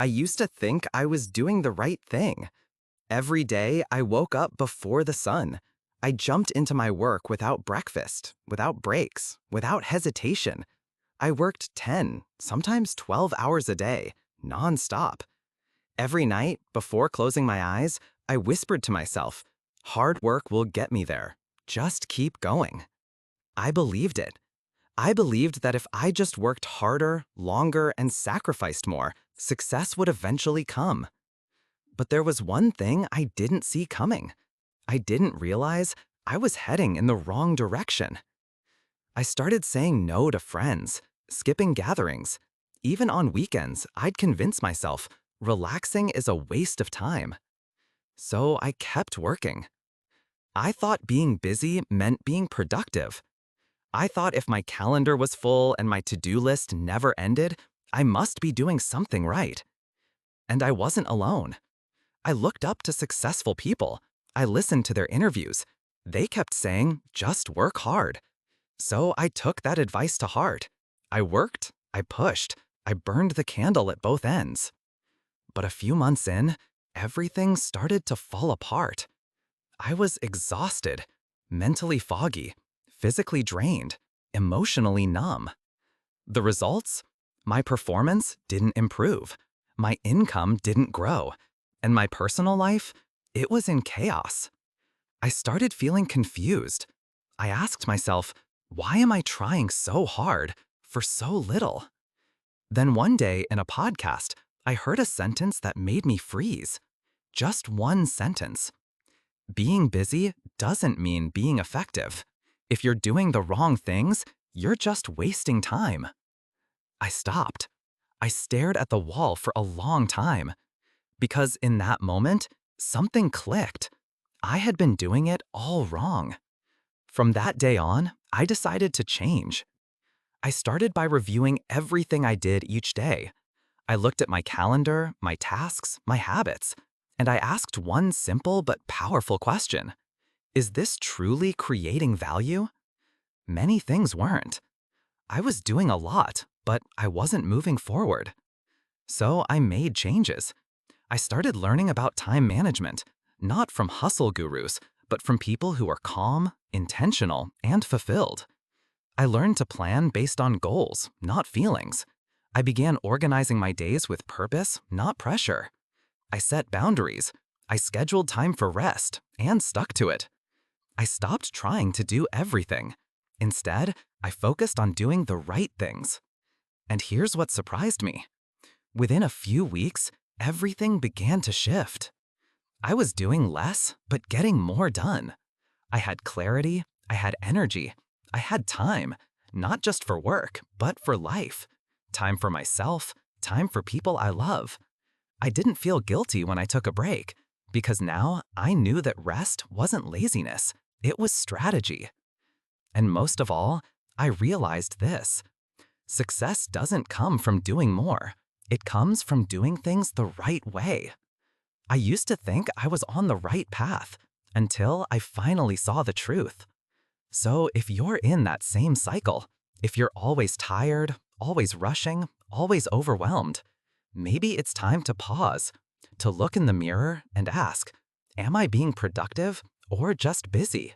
I used to think I was doing the right thing. Every day, I woke up before the sun. I jumped into my work without breakfast, without breaks, without hesitation. I worked 10, sometimes 12 hours a day, nonstop. Every night, before closing my eyes, I whispered to myself, hard work will get me there. Just keep going. I believed it. I believed that if I just worked harder, longer, and sacrificed more, success would eventually come. But there was one thing I didn't see coming. I didn't realize I was heading in the wrong direction. I started saying no to friends, skipping gatherings. Even on weekends, I'd convince myself relaxing is a waste of time. So I kept working. I thought being busy meant being productive. I thought if my calendar was full and my to-do list never ended, I must be doing something right. And I wasn't alone. I looked up to successful people. I listened to their interviews. They kept saying, just work hard. So I took that advice to heart. I worked, I pushed, I burned the candle at both ends. But a few months in, everything started to fall apart. I was exhausted, mentally foggy, physically drained, emotionally numb. The results? My performance didn't improve. My income didn't grow. And my personal life? It was in chaos. I started feeling confused. I asked myself, why am I trying so hard for so little? Then one day in a podcast, I heard a sentence that made me freeze. Just one sentence. Being busy doesn't mean being effective. If you're doing the wrong things, you're just wasting time. I stopped. I stared at the wall for a long time. Because in that moment, something clicked. I had been doing it all wrong. From that day on, I decided to change. I started by reviewing everything I did each day. I looked at my calendar, my tasks, my habits, and I asked one simple but powerful question. Is this truly creating value? Many things weren't. I was doing a lot, but I wasn't moving forward. So I made changes. I started learning about time management, not from hustle gurus, but from people who are calm, intentional, and fulfilled. I learned to plan based on goals, not feelings. I began organizing my days with purpose, not pressure. I set boundaries. I scheduled time for rest and stuck to it. I stopped trying to do everything. Instead, I focused on doing the right things. And here's what surprised me. Within a few weeks, everything began to shift. I was doing less, but getting more done. I had clarity, I had energy, I had time, not just for work, but for life. Time for myself, time for people I love. I didn't feel guilty when I took a break, because now I knew that rest wasn't laziness, it was strategy. And most of all, I realized this. Success doesn't come from doing more. It comes from doing things the right way. I used to think I was on the right path until I finally saw the truth. So if you're in that same cycle, if you're always tired, always rushing, always overwhelmed, maybe it's time to pause, to look in the mirror and ask, am I being productive or just busy?